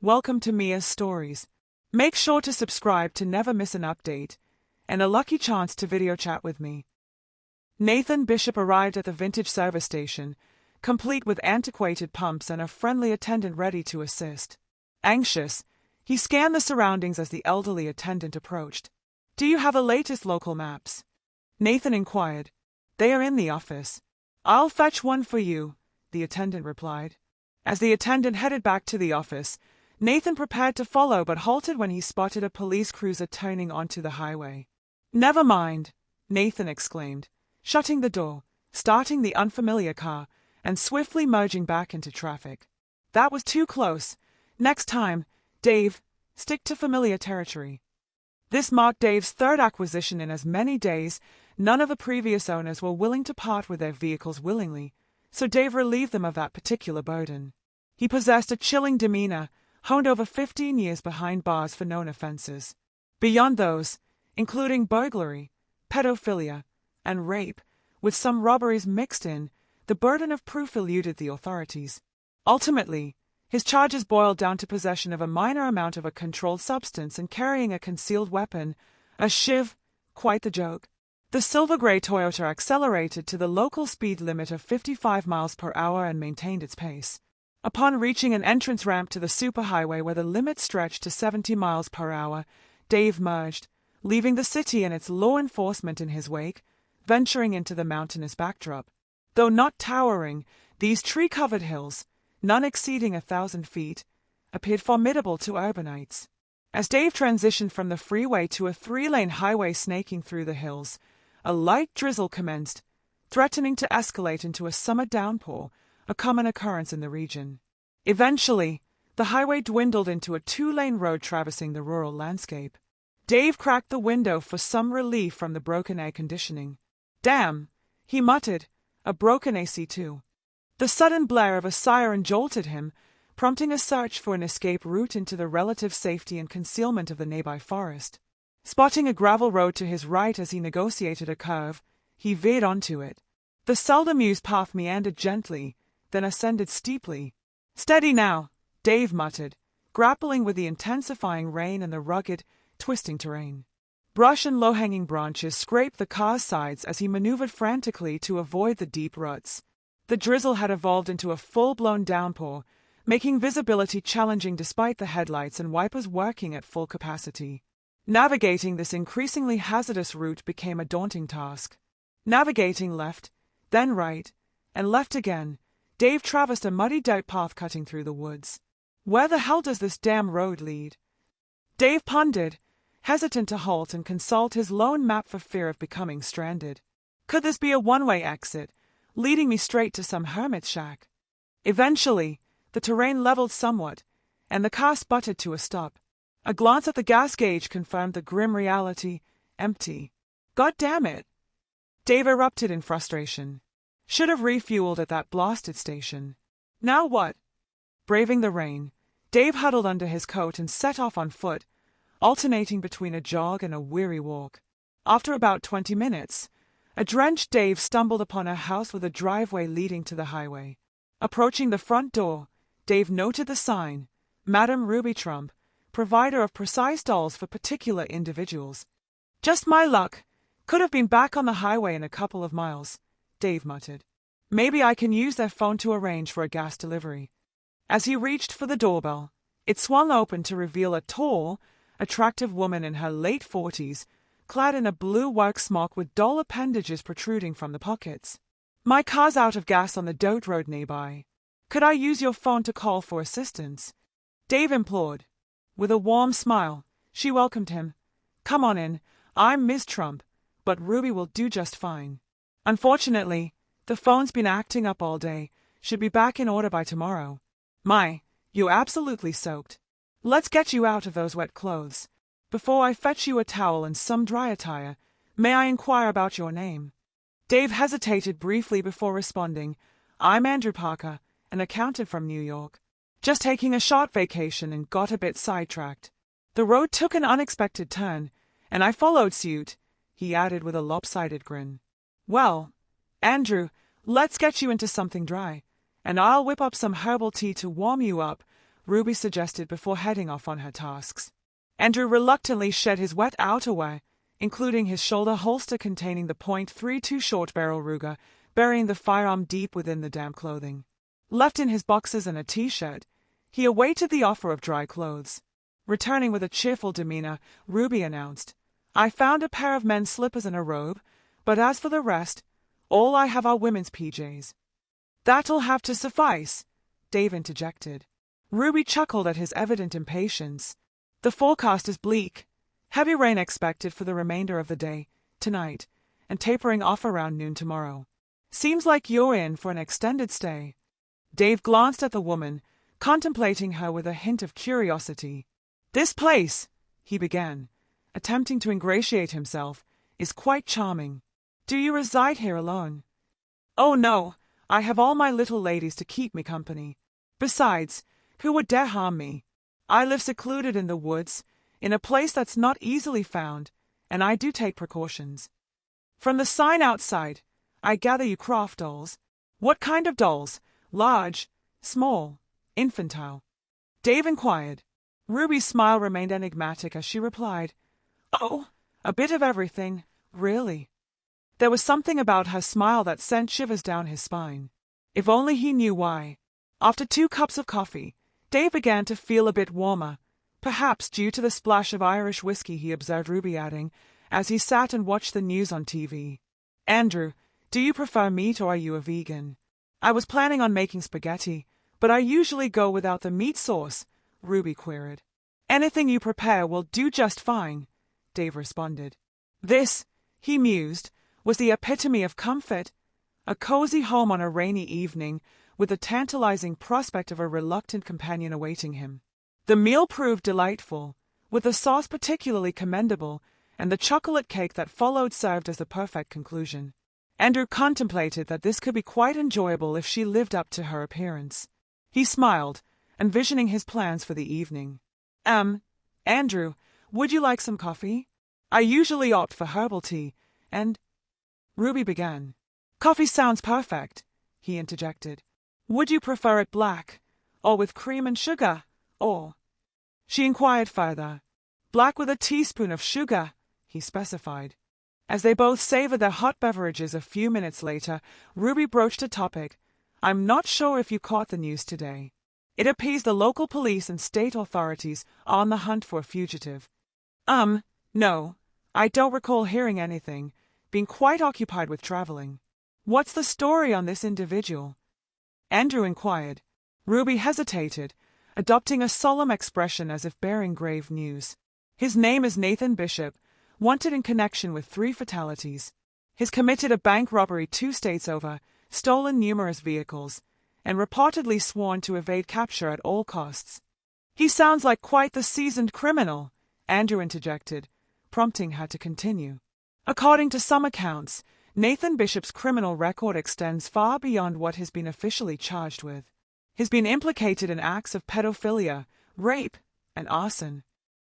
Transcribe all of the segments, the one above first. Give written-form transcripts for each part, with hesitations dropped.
Welcome to Mia's Stories. Make sure to subscribe to never miss an update, and a lucky chance to video chat with me. Nathan Bishop arrived at the vintage service station, complete with antiquated pumps and a friendly attendant ready to assist. Anxious, he scanned the surroundings as the elderly attendant approached. "Do you have the latest local maps?" Nathan inquired. "They are in the office." "I'll fetch one for you," the attendant replied. As the attendant headed back to the office, Nathan prepared to follow but halted when he spotted a police cruiser turning onto the highway. "Never mind," Nathan exclaimed, shutting the door, starting the unfamiliar car, and swiftly merging back into traffic. "That was too close. Next time, Dave, stick to familiar territory." This marked Dave's third acquisition in as many days. None of the previous owners were willing to part with their vehicles willingly, so Dave relieved them of that particular burden. He possessed a chilling demeanor, honed over 15 years behind bars for known offenses. Beyond those, including burglary, pedophilia, and rape, with some robberies mixed in, the burden of proof eluded the authorities. Ultimately, his charges boiled down to possession of a minor amount of a controlled substance and carrying a concealed weapon, a shiv, quite the joke. The silver-gray Toyota accelerated to the local speed limit of 55 miles per hour and maintained its pace. Upon reaching an entrance ramp to the superhighway where the limit stretched to 70 miles per hour, Dave merged, leaving the city and its law enforcement in his wake, venturing into the mountainous backdrop. Though not towering, these tree-covered hills, none exceeding 1,000 feet, appeared formidable to urbanites. As Dave transitioned from the freeway to a 3-lane highway snaking through the hills, a light drizzle commenced, threatening to escalate into a summer downpour, a common occurrence in the region. Eventually, the highway dwindled into a 2-lane road traversing the rural landscape. Dave cracked the window for some relief from the broken air conditioning. "Damn," he muttered, "a broken AC too." The sudden blare of a siren jolted him, prompting a search for an escape route into the relative safety and concealment of the nearby forest. Spotting a gravel road to his right as he negotiated a curve, he veered onto it. The seldom used path meandered gently, then ascended steeply. "Steady now," Dave muttered, grappling with the intensifying rain and the rugged, twisting terrain. Brush and low-hanging branches scraped the car's sides as he maneuvered frantically to avoid the deep ruts. The drizzle had evolved into a full-blown downpour, making visibility challenging despite the headlights and wipers working at full capacity. Navigating this increasingly hazardous route became a daunting task. Navigating left, then right, and left again, Dave traversed a muddy dirt path cutting through the woods. "Where the hell does this damn road lead?" Dave pondered, hesitant to halt and consult his lone map for fear of becoming stranded. Could this be a one-way exit, leading me straight to some hermit's shack? Eventually, the terrain leveled somewhat, and the car sputtered to a stop. A glance at the gas gauge confirmed the grim reality: empty. "God damn it!" Dave erupted in frustration. Should have refueled at that blasted station. Now what? Braving the rain, Dave huddled under his coat and set off on foot, alternating between a jog and a weary walk. After about 20 minutes, a drenched Dave stumbled upon a house with a driveway leading to the highway. Approaching the front door, Dave noted the sign, "Madam Ruby Trump, provider of precise dolls for particular individuals." "Just my luck. Could have been back on the highway in a couple of miles," Dave muttered. "Maybe I can use their phone to arrange for a gas delivery." As he reached for the doorbell, it swung open to reveal a tall, attractive woman in her late 40s, clad in a blue work smock with doll appendages protruding from the pockets. "My car's out of gas on the dirt road nearby. Could I use your phone to call for assistance?" Dave implored. With a warm smile, she welcomed him. "Come on in. I'm Miss Trump, but Ruby will do just fine. Unfortunately, the phone's been acting up all day. Should be back in order by tomorrow. My, you're absolutely soaked. Let's get you out of those wet clothes. Before I fetch you a towel and some dry attire, may I inquire about your name?" Dave hesitated briefly before responding. "I'm Andrew Parker, an accountant from New York. Just taking a short vacation and got a bit sidetracked. The road took an unexpected turn, and I followed suit," he added with a lopsided grin. "Well, Andrew, let's get you into something dry, and I'll whip up some herbal tea to warm you up Ruby suggested before heading off on her tasks. Andrew reluctantly shed his wet outerwear, including his shoulder holster containing the .32 short-barrel Ruger, burying the firearm deep within the damp clothing. Left in his boxers and a t-shirt, he awaited the offer of dry clothes. Returning with a cheerful demeanor, Ruby announced, "I found a pair of men's slippers and a robe, but as for the rest, all I have are women's PJs." "That'll have to suffice," Dave interjected. Ruby chuckled at his evident impatience. "The forecast is bleak. Heavy rain expected for the remainder of the day, tonight, and tapering off around noon tomorrow. Seems like you're in for an extended stay." Dave glanced at the woman, contemplating her with a hint of curiosity. "This place," he began, attempting to ingratiate himself, "is quite charming. Do you reside here alone?" "Oh no, I have all my little ladies to keep me company. Besides, who would dare harm me? I live secluded in the woods, in a place that's not easily found, and I do take precautions. From the sign outside, I gather you craft dolls. What kind of dolls? Large, small, infantile?" Dave inquired. Ruby's smile remained enigmatic as she replied, "Oh, a bit of everything, really." There was something about her smile that sent shivers down his spine. If only he knew why. After 2 cups of coffee, Dave began to feel a bit warmer, perhaps due to the splash of Irish whiskey he observed Ruby adding, as he sat and watched the news on TV. "Andrew, do you prefer meat or are you a vegan?" "I was planning on making spaghetti, but I usually go without the meat sauce," Ruby queried. "Anything you prepare will do just fine," Dave responded. This, he mused, was the epitome of comfort. A cozy home on a rainy evening, with the tantalizing prospect of a reluctant companion awaiting him. The meal proved delightful, with the sauce particularly commendable, and the chocolate cake that followed served as the perfect conclusion. Andrew contemplated that this could be quite enjoyable if she lived up to her appearance. He smiled, envisioning his plans for the evening. Andrew, would you like some coffee? I usually opt for herbal tea, and—" Ruby began. "Coffee sounds perfect," he interjected. "Would you prefer it black, or with cream and sugar, or—" She inquired further. "Black with a teaspoon of sugar," he specified. As they both savored their hot beverages a few minutes later, Ruby broached a topic. "I'm not sure if you caught the news today. It appears the local police and state authorities are on the hunt for a fugitive." No, I don't recall hearing anything, being quite occupied with traveling." "What's the story on this individual?" Andrew inquired. Ruby hesitated, adopting a solemn expression as if bearing grave news. "His name is Nathan Bishop, wanted in connection with 3 fatalities. He's committed a bank robbery 2 states over, stolen numerous vehicles, and reportedly sworn to evade capture at all costs." "He sounds like quite the seasoned criminal," Andrew interjected, prompting her to continue. "According to some accounts, Nathan Bishop's criminal record extends far beyond what he's been officially charged with. He's been implicated in acts of pedophilia, rape, and arson."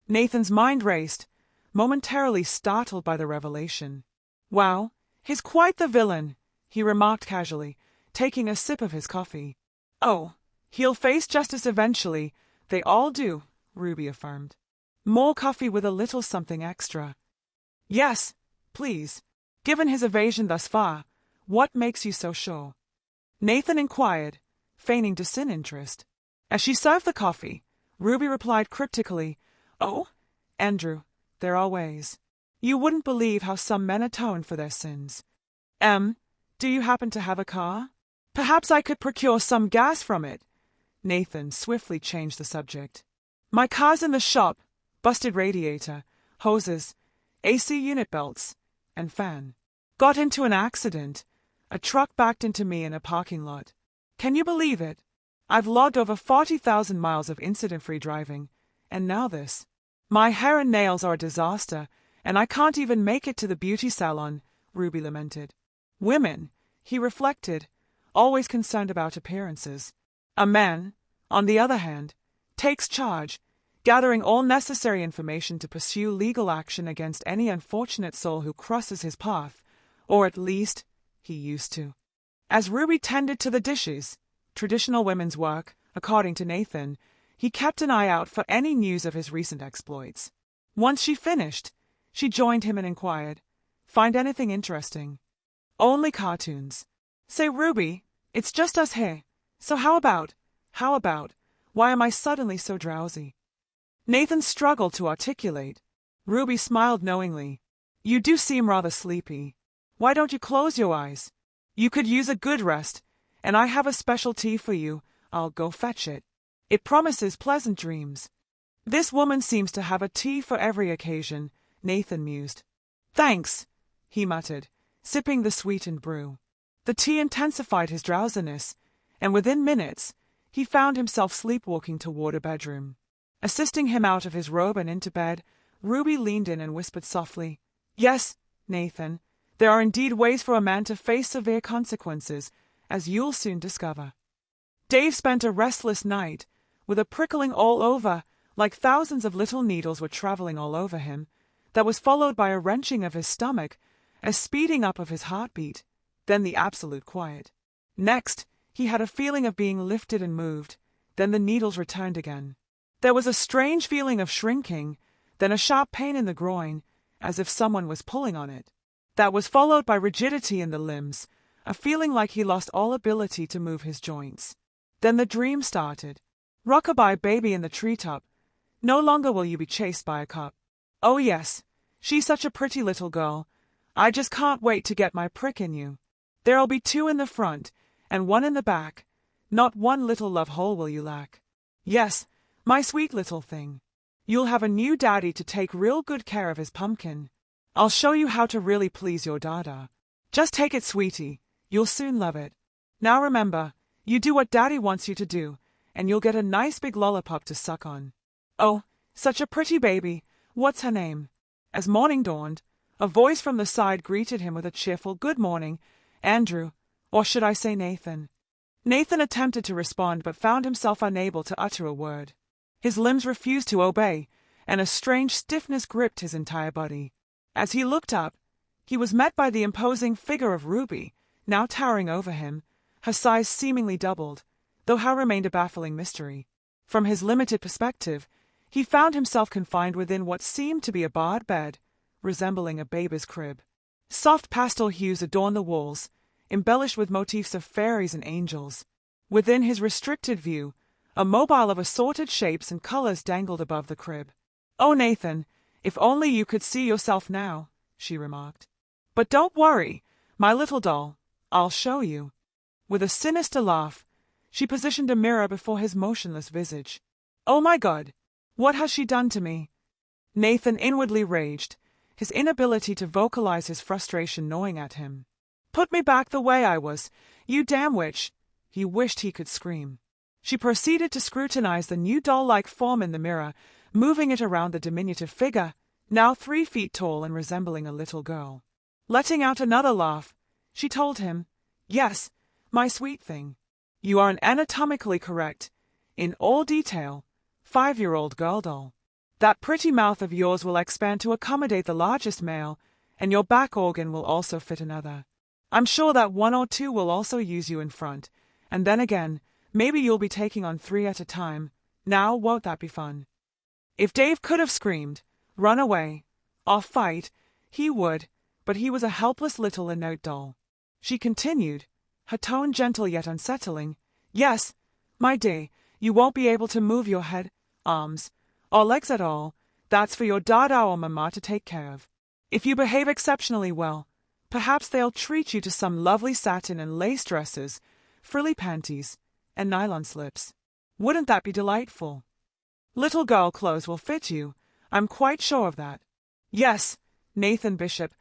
Nathan's mind raced, momentarily startled by the revelation. "Wow, he's quite the villain," he remarked casually, taking a sip of his coffee. "Oh, he'll face justice eventually. They all do," Ruby affirmed. "More coffee with a little something extra?" "Yes, please. Given his evasion thus far, what makes you so sure?" Nathan inquired, feigning disinterest. As she served the coffee, Ruby replied cryptically, "Oh, Andrew, there are ways. You wouldn't believe how some men atone for their sins. Do you happen to have a car? Perhaps I could procure some gas from it." Nathan swiftly changed the subject. "My car's in the shop. Busted radiator, hoses, AC unit belts, and fan. Got into an accident. A truck backed into me in a parking lot. Can you believe it? I've logged over 40,000 miles of incident-free driving, and now this. My hair and nails are a disaster, and I can't even make it to the beauty salon," Ruby lamented. Women, he reflected, always concerned about appearances. A man, on the other hand, takes charge, gathering all necessary information to pursue legal action against any unfortunate soul who crosses his path, or at least, he used to. As Ruby tended to the dishes, traditional women's work, according to Nathan, he kept an eye out for any news of his recent exploits. Once she finished, she joined him and inquired, "Find anything interesting?" "Only cartoons." "Say, Ruby, it's just us here. So how about, why am I suddenly so drowsy?" Nathan struggled to articulate. Ruby smiled knowingly. "You do seem rather sleepy. Why don't you close your eyes? You could use a good rest, and I have a special tea for you. I'll go fetch it. It promises pleasant dreams." "This woman seems to have a tea for every occasion," Nathan mused. "Thanks," he muttered, sipping the sweetened brew. The tea intensified his drowsiness, and within minutes, he found himself sleepwalking toward a bedroom. Assisting him out of his robe and into bed, Ruby leaned in and whispered softly, "Yes, Nathan, there are indeed ways for a man to face severe consequences, as you'll soon discover." Dave spent a restless night, with a prickling all over, like thousands of little needles were traveling all over him, that was followed by a wrenching of his stomach, a speeding up of his heartbeat, then the absolute quiet. Next, he had a feeling of being lifted and moved, then the needles returned again. There was a strange feeling of shrinking, then a sharp pain in the groin, as if someone was pulling on it. That was followed by rigidity in the limbs, a feeling like he lost all ability to move his joints. Then the dream started. "Rockabye baby in the treetop. No longer will you be chased by a cop. Oh yes, she's such a pretty little girl. I just can't wait to get my prick in you. There'll be 2 in the front, and 1 in the back. Not one little love hole will you lack. Yes, my sweet little thing. You'll have a new daddy to take real good care of his pumpkin. I'll show you how to really please your dada. Just take it, sweetie. You'll soon love it. Now remember, you do what daddy wants you to do, and you'll get a nice big lollipop to suck on. Oh, such a pretty baby. What's her name?" As morning dawned, a voice from the side greeted him with a cheerful "Good morning, Andrew," or should I say Nathan? Nathan attempted to respond but found himself unable to utter a word. His limbs refused to obey, and a strange stiffness gripped his entire body. As he looked up, he was met by the imposing figure of Ruby, now towering over him, her size seemingly doubled, though how remained a baffling mystery. From his limited perspective, he found himself confined within what seemed to be a barred bed, resembling a baby's crib. Soft pastel hues adorned the walls, embellished with motifs of fairies and angels. Within his restricted view, a mobile of assorted shapes and colors dangled above the crib. "Oh, Nathan, if only you could see yourself now," she remarked. "But don't worry, my little doll, I'll show you." With a sinister laugh, she positioned a mirror before his motionless visage. "Oh my God, what has she done to me?" Nathan inwardly raged, his inability to vocalize his frustration gnawing at him. "Put me back the way I was, you damn witch!" He wished he could scream. She proceeded to scrutinize the new doll-like form in the mirror, moving it around the diminutive figure, now 3 feet tall and resembling a little girl. Letting out another laugh, she told him, "Yes, my sweet thing. You are an anatomically correct, in all detail, 5-year-old girl doll. That pretty mouth of yours will expand to accommodate the largest male, and your back organ will also fit another. I'm sure that 1 or 2 will also use you in front, and then again, maybe you'll be taking on 3 at a time. Now, won't that be fun?" If Dave could have screamed, run away, or fight, he would, but he was a helpless little inert doll. She continued, her tone gentle yet unsettling, "Yes, my dear, you won't be able to move your head, arms, or legs at all. That's for your dada or mama to take care of. If you behave exceptionally well, perhaps they'll treat you to some lovely satin and lace dresses, frilly panties, and nylon slips. Wouldn't that be delightful? Little girl clothes will fit you, I'm quite sure of that. Yes, Nathan Bishop,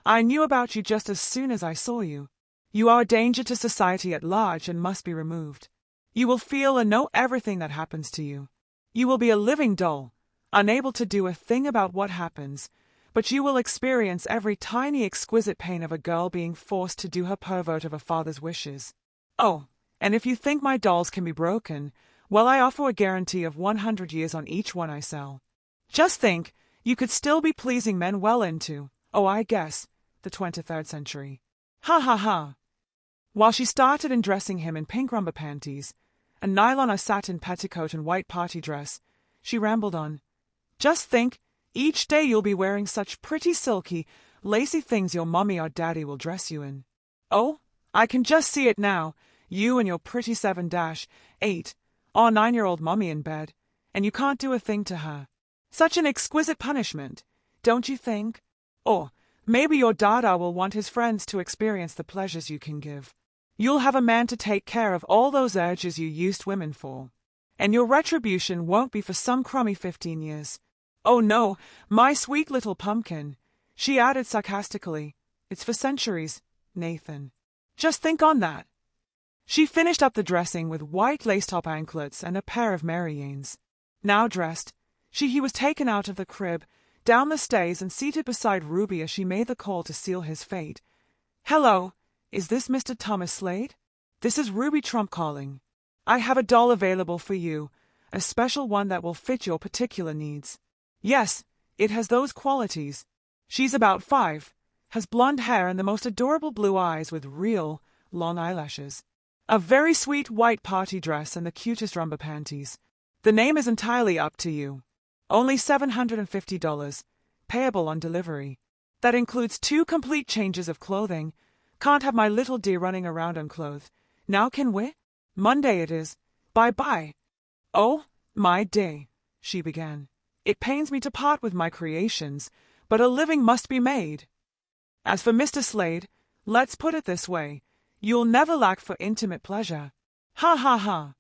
I knew about you just as soon as I saw you. You are a danger to society at large and must be removed. You will feel and know everything that happens to you. You will be a living doll, unable to do a thing about what happens, but you will experience every tiny exquisite pain of a girl being forced to do her pervert of a father's wishes. Oh, and if you think my dolls can be broken, well, I offer a guarantee of 100 years on each one I sell. Just think, you could still be pleasing men well into, oh I guess, the 23rd century. Ha ha ha." While she started undressing him in pink rumba panties, a nylon or satin petticoat and white party dress. She rambled on. Just think, each day you'll be wearing such pretty silky, lacy things your mommy or daddy will dress you in. Oh, I can just see it now, you and your pretty 7-8 or 9-year-old mommy in bed, and you can't do a thing to her. Such an exquisite punishment, don't you think? Or maybe your dada will want his friends to experience the pleasures you can give. You'll have a man to take care of all those urges you used women for. And your retribution won't be for some crummy 15 years. Oh no, my sweet little pumpkin, she added sarcastically. It's for centuries, Nathan. Just think on that. She finished up the dressing with white lace-top anklets and a pair of Mary-Janes. Now dressed, he was taken out of the crib, down the stairs and seated beside Ruby as she made the call to seal his fate. Hello, is this Mr. Thomas Slade? This is Ruby Trump calling. I have a doll available for you, a special one that will fit your particular needs. Yes, it has those qualities. She's about 5, has blonde hair and the most adorable blue eyes with real, long eyelashes. A very sweet white party dress and the cutest rumba panties. The name is entirely up to you. Only $750, payable on delivery. That includes 2 complete changes of clothing. Can't have my little dear running around unclothed. Now can we? Monday it is. Bye-bye. Oh, my day, she began. It pains me to part with my creations, but a living must be made. As for Mr. Slade, let's put it this way. You'll never lack for intimate pleasure. Ha ha ha.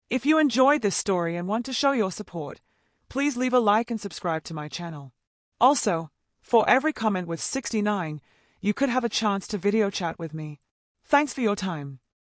If you enjoyed this story and want to show your support, please leave a like and subscribe to my channel. Also, for every comment with 69, you could have a chance to video chat with me. Thanks for your time.